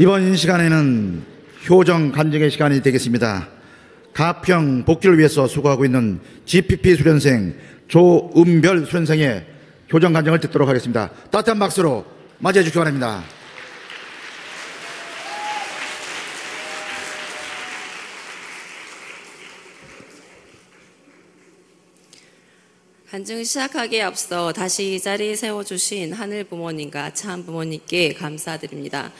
이번 시간에는 효정 간증의 시간이 되겠습니다. 가평 복지를 위해서 수고하고 있는 GPP 수련생 조은별 수련생의 효정 간증을 듣도록 하겠습니다. 따뜻한 박수로 맞이해 주시기 바랍니다. 간증을 시작하기에 앞서 다시 이 자리에 세워주신 하늘 부모님과 참 부모님께 감사드립니다.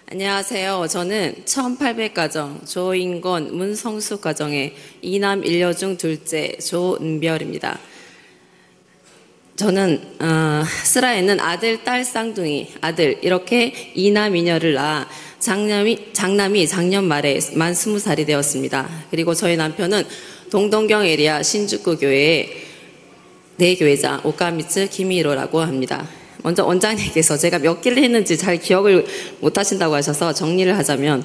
안녕하세요. 저는 1800가정 조인권 문성숙 가정의 이남 1녀 중 둘째 조은별입니다. 저는 슬하에는 아들, 딸, 쌍둥이, 아들 이렇게 이남 2녀를 낳아 장남이 작년 말에 만 20살이 되었습니다. 그리고 저희 남편은 동동경 에리아 신주쿠 교회의 내교회장 오카미츠 김희로라고 합니다. 먼저 원장님께서 제가 몇 기를 했는지 잘 기억을 못 하신다고 하셔서 정리를 하자면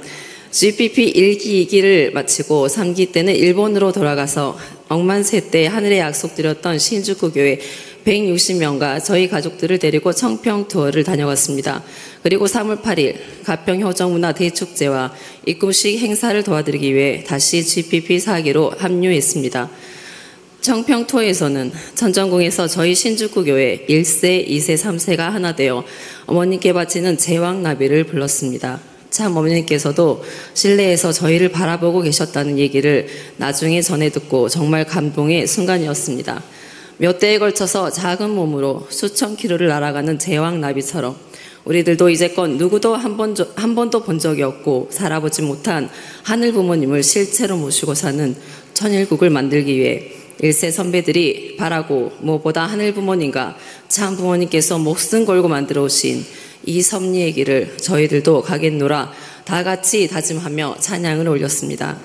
GPP 1기, 2기를 마치고 3기 때는 일본으로 돌아가서 억만세 때 하늘에 약속드렸던 신주쿠 교회 160명과 저희 가족들을 데리고 청평 투어를 다녀갔습니다. 그리고 3월 8일 가평 효정문화 대축제와 입금식 행사를 도와드리기 위해 다시 GPP 4기로 합류했습니다. 청평 투어에서는 천정궁에서 저희 신주쿠 교회 1세, 2세, 3세가 하나 되어 어머님께 바치는 제왕나비를 불렀습니다. 참 어머님께서도 실내에서 저희를 바라보고 계셨다는 얘기를 나중에 전해 듣고 정말 감동의 순간이었습니다. 몇 대에 걸쳐서 작은 몸으로 수천 킬로를 날아가는 제왕나비처럼 우리들도 이제껏 누구도 한 번도 본 적이 없고 살아보지 못한 하늘 부모님을 실체로 모시고 사는 천일국을 만들기 위해 1세 선배들이 바라고 무엇보다 하늘 부모님과 참 부모님께서 목숨 걸고 만들어 오신 이 섭리의 길을 저희들도 가겠노라 다 같이 다짐하며 찬양을 올렸습니다.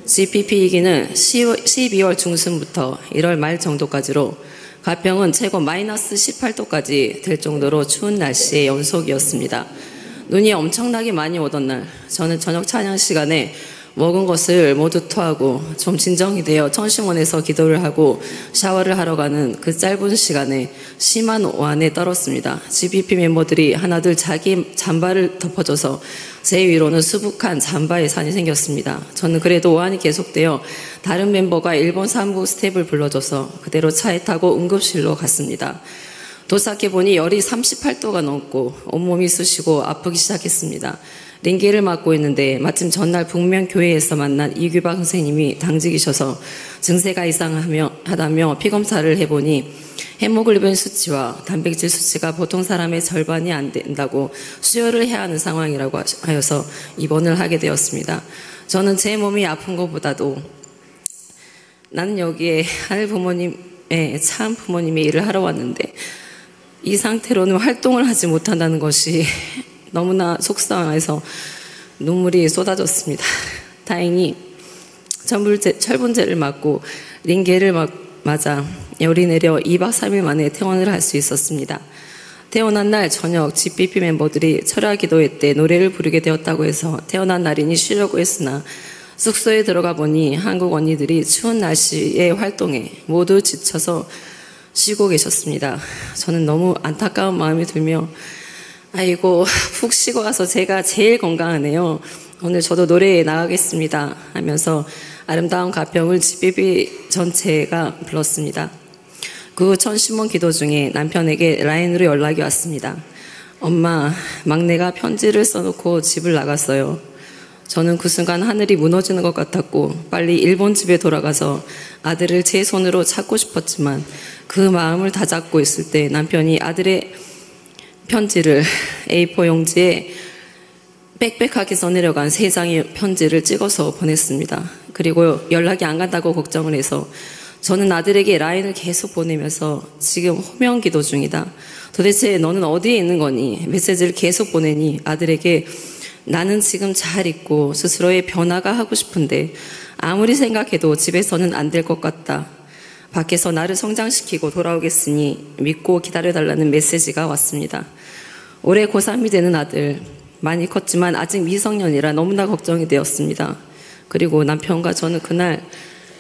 GPP 2기는 12월 중순부터 1월 말 정도까지로 가평은 최고 마이너스 18도까지 될 정도로 추운 날씨의 연속이었습니다. 눈이 엄청나게 많이 오던 날 저는 저녁 찬양 시간에 먹은 것을 모두 토하고 좀 진정이 되어 천심원에서 기도를 하고 샤워를 하러 가는 그 짧은 시간에 심한 오한에 떨었습니다. GPP 멤버들이 하나둘 자기 잠바를 덮어줘서 제 위로는 수북한 잠바의 산이 생겼습니다. 저는 그래도 오한이 계속되어 다른 멤버가 일본 산부 스텝을 불러줘서 그대로 차에 타고 응급실로 갔습니다. 도착해보니 열이 38도가 넘고 온몸이 쑤시고 아프기 시작했습니다. 링기를 맡고 있는데 마침 전날 북면교회에서 만난 이규박 선생님이 당직이셔서 증세가 이상하다며 피검사를 해보니 헤모글로빈 수치와 단백질 수치가 보통 사람의 절반이 안 된다고 수혈을 해야 하는 상황이라고 하여서 입원을 하게 되었습니다. 저는 제 몸이 아픈 것보다도 나는 여기에 하늘 부모님의 참 부모님의 일을 하러 왔는데 이 상태로는 활동을 하지 못한다는 것이 너무나 속상해서 눈물이 쏟아졌습니다. 다행히 철분제를 맞고 링게를 맞아 열이 내려 2박 3일 만에 퇴원을 할 수 있었습니다. 퇴원한 날 저녁 GPP 멤버들이 철야 기도회 때 노래를 부르게 되었다고 해서 퇴원한 날이니 쉬려고 했으나 숙소에 들어가 보니 한국 언니들이 추운 날씨의 활동에 모두 지쳐서 쉬고 계셨습니다. 저는 너무 안타까운 마음이 들며 아이고 푹 쉬고 와서 제가 제일 건강하네요. 오늘 저도 노래에 나가겠습니다 하면서 아름다운 가평을 GPP 전체가 불렀습니다. 그 후 천심원 기도 중에 남편에게 라인으로 연락이 왔습니다. 엄마, 막내가 편지를 써놓고 집을 나갔어요. 저는 그 순간 하늘이 무너지는 것 같았고 빨리 일본 집에 돌아가서 아들을 제 손으로 찾고 싶었지만 그 마음을 다잡고 있을 때 남편이 아들의 편지를 A4 용지에 빽빽하게 써내려간 3장의 편지를 찍어서 보냈습니다. 그리고 연락이 안 간다고 걱정을 해서 저는 아들에게 라인을 계속 보내면서 지금 호명 기도 중이다. 도대체 너는 어디에 있는 거니? 메시지를 계속 보내니 아들에게 나는 지금 잘 있고 스스로의 변화가 하고 싶은데 아무리 생각해도 집에서는 안 될 것 같다. 밖에서 나를 성장시키고 돌아오겠으니 믿고 기다려달라는 메시지가 왔습니다. 올해 고3이 되는 아들, 많이 컸지만 아직 미성년이라 너무나 걱정이 되었습니다. 그리고 남편과 저는 그날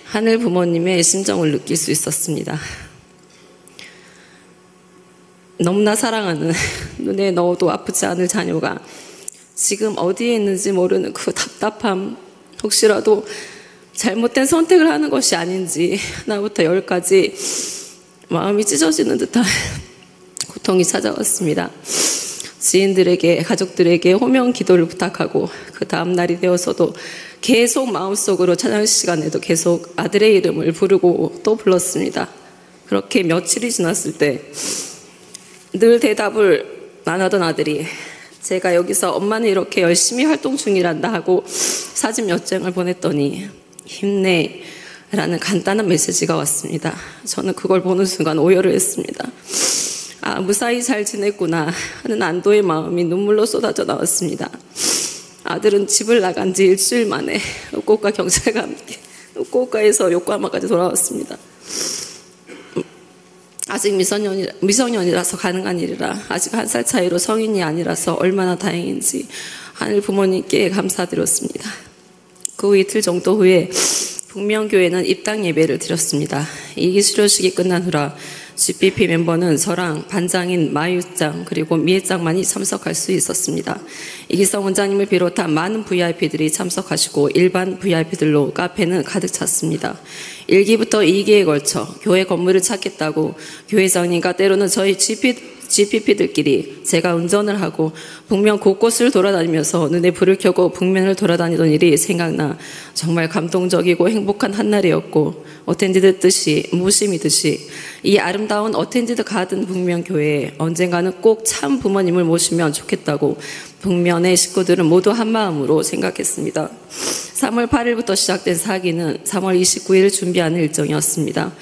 하늘 부모님의 심정을 느낄 수 있었습니다. 너무나 사랑하는 눈에 넣어도 아프지 않을 자녀가 지금 어디에 있는지 모르는 그 답답함, 혹시라도 잘못된 선택을 하는 것이 아닌지 하나부터 열까지 마음이 찢어지는 듯한 고통이 찾아왔습니다. 지인들에게, 가족들에게 호명 기도를 부탁하고 그 다음 날이 되어서도 계속 마음속으로 찬양 시간에도 계속 아들의 이름을 부르고 또 불렀습니다. 그렇게 며칠이 지났을 때 늘 대답을 안 하던 아들이 제가 여기서 엄마는 이렇게 열심히 활동 중이란다 하고 사진 몇 장을 보냈더니 힘내 라는 간단한 메시지가 왔습니다. 저는 그걸 보는 순간 오열을 했습니다. 아, 무사히 잘 지냈구나 하는 안도의 마음이 눈물로 쏟아져 나왔습니다. 아들은 집을 나간 지 일주일 만에 후쿠오카 경찰과 함께 후쿠오카에서 요코하마까지 돌아왔습니다. 아직 미성년이라서 가능한 일이라, 아직 1살 차이로 성인이 아니라서 얼마나 다행인지 하늘 부모님께 감사드렸습니다. 그 이틀 정도 후에 북명교회는 입당 예배를 드렸습니다. 2기 수료식이 끝난 후라 GPP 멤버는 저랑 반장인 마유짱 그리고 미애짱만이 참석할 수 있었습니다. 이기성 원장님을 비롯한 많은 VIP들이 참석하시고 일반 VIP들로 카페는 가득 찼습니다. 1기부터 2기에 걸쳐 교회 건물을 찾겠다고 교회장님과 때로는 저희 GPP들끼리 제가 운전을 하고 북면 곳곳을 돌아다니면서 눈에 불을 켜고 북면을 돌아다니던 일이 생각나 정말 감동적이고 행복한 한날이었고, 어텐디드 뜻이 무심이듯이 이 아름다운 어텐디드 가든 북면교회에 언젠가는 꼭 참 부모님을 모시면 좋겠다고 북면의 식구들은 모두 한마음으로 생각했습니다. 3월 8일부터 시작된 4기는 3월 29일 준비하는 일정이었습니다.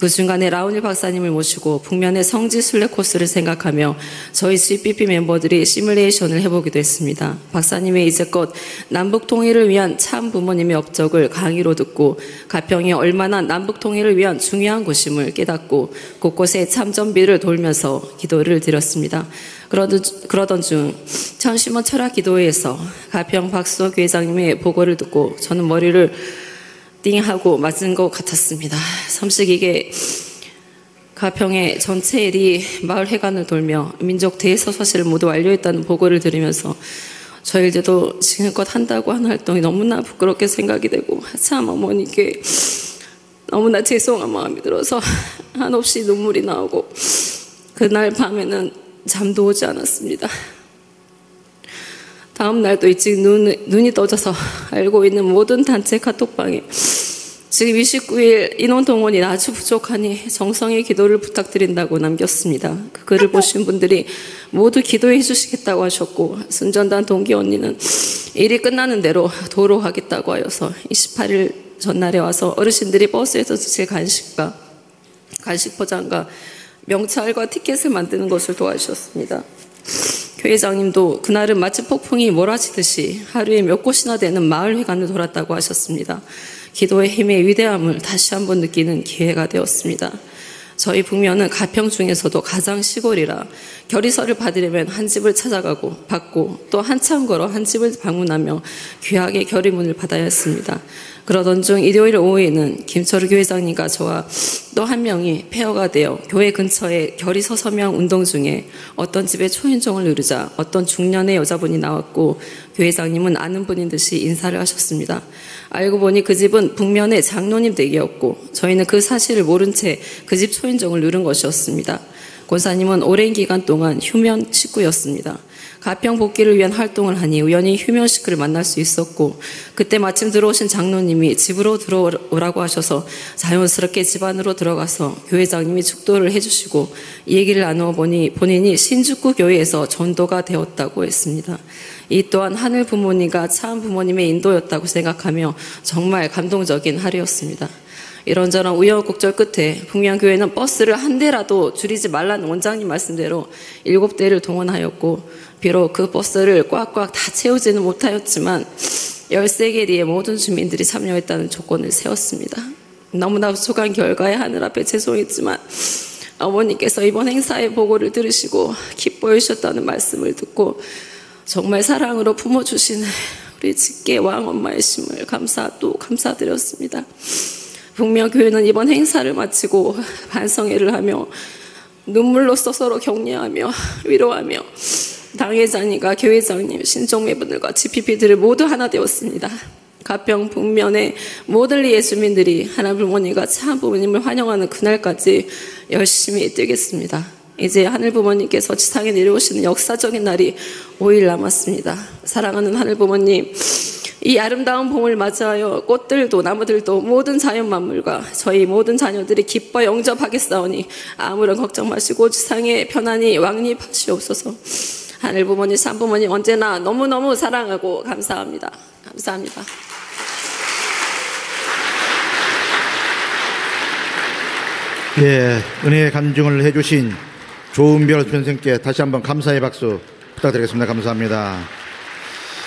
그 중간에 라운일 박사님을 모시고 북면의 성지 순례 코스를 생각하며 저희 GPP 멤버들이 시뮬레이션을 해보기도 했습니다. 박사님의 이제껏 남북 통일을 위한 참 부모님의 업적을 강의로 듣고 가평이 얼마나 남북 통일을 위한 중요한 곳임을 깨닫고 곳곳에 참전비를 돌면서 기도를 드렸습니다. 그러던 중 천심원 철학 기도회에서 가평 박수호 교회장님의 보고를 듣고 저는 머리를 띵하고 맞은 것 같았습니다. 삼식이게 가평의 전체 일이 마을 회관을 돌며 민족 대서사실을 모두 완료했다는 보고를 들으면서 저 일제도 지금껏 한다고 한 활동이 너무나 부끄럽게 생각이 되고 참 어머니께 너무나 죄송한 마음이 들어서 한없이 눈물이 나오고 그날 밤에는 잠도 오지 않았습니다. 다음 날도 일찍 눈이 떠져서 알고 있는 모든 단체 카톡방에 지금 29일 인원 동원이 아주 부족하니 정성의 기도를 부탁드린다고 남겼습니다. 그 글을 보신 분들이 모두 기도해 주시겠다고 하셨고, 순전단 동기 언니는 일이 끝나는 대로 도로하겠다고 하여서 28일 전날에 와서 어르신들이 버스에서 드실 간식과 간식 포장과 명찰과 티켓을 만드는 것을 도와주셨습니다. 교회장님도 그날은 마치 폭풍이 몰아치듯이 하루에 몇 곳이나 되는 마을 회관을 돌았다고 하셨습니다. 기도의 힘의 위대함을 다시 한번 느끼는 기회가 되었습니다. 저희 북면은 가평 중에서도 가장 시골이라 결의서를 받으려면 한 집을 찾아가고 받고 또 한참 걸어 한 집을 방문하며 귀하게 결의문을 받아야 했습니다. 그러던 중 일요일 오후에는 김철우 교회장님과 저와 또 한 명이 페어가 되어 교회 근처에 결의서 서명 운동 중에 어떤 집에 초인종을 누르자 어떤 중년의 여자분이 나왔고 교회장님은 아는 분인 듯이 인사를 하셨습니다. 알고 보니 그 집은 북면의 장로님 댁이었고 저희는 그 사실을 모른 채 그 집 초인종을 누른 것이었습니다. 권사님은 오랜 기간 동안 휴면 식구였습니다. 가평 복귀를 위한 활동을 하니 우연히 휴면 식구를 만날 수 있었고 그때 마침 들어오신 장로님이 집으로 들어오라고 하셔서 자연스럽게 집 안으로 들어가서 교회장님이 축도를 해주시고 이 얘기를 나누어 보니 본인이 신주구 교회에서 전도가 되었다고 했습니다. 이 또한 하늘 부모님과 참 부모님의 인도였다고 생각하며 정말 감동적인 하루였습니다. 이런저런 우여곡절 끝에 북면교회는 버스를 한 대라도 줄이지 말라는 원장님 말씀대로 7대를 동원하였고 비록 그 버스를 꽉꽉 다 채우지는 못하였지만 13개리의 모든 주민들이 참여했다는 조건을 세웠습니다. 너무나 부족한 결과에 하늘 앞에 죄송했지만 어머니께서 이번 행사의 보고를 들으시고 기뻐해 주셨다는 말씀을 듣고 정말 사랑으로 품어주시는 우리 직계 왕 엄마의 심을 또 감사드렸습니다. 북면교회는 이번 행사를 마치고 반성회를 하며 눈물로써 서로 격려하며 위로하며 당회장님과 교회장님, 신종매분들과 GPP들을 모두 하나 되었습니다. 가평 북면의 모든 예수민들이 하나님 부모님과 참 부모님을 환영하는 그날까지 열심히 뛰겠습니다. 이제 하늘 부모님께서 지상에 내려오시는 역사적인 날이 5일 남았습니다. 사랑하는 하늘 부모님, 이 아름다운 봄을 맞이하여 꽃들도 나무들도 모든 자연 만물과 저희 모든 자녀들이 기뻐 영접하겠사오니 아무런 걱정 마시고 지상에 편안히 왕립하시옵소서. 하늘 부모님, 산 부모님 언제나 너무너무 사랑하고 감사합니다. 감사합니다. 예, 은혜의 간증을 해주신 조은별 선생께 다시 한번 감사의 박수 부탁드리겠습니다. 감사합니다.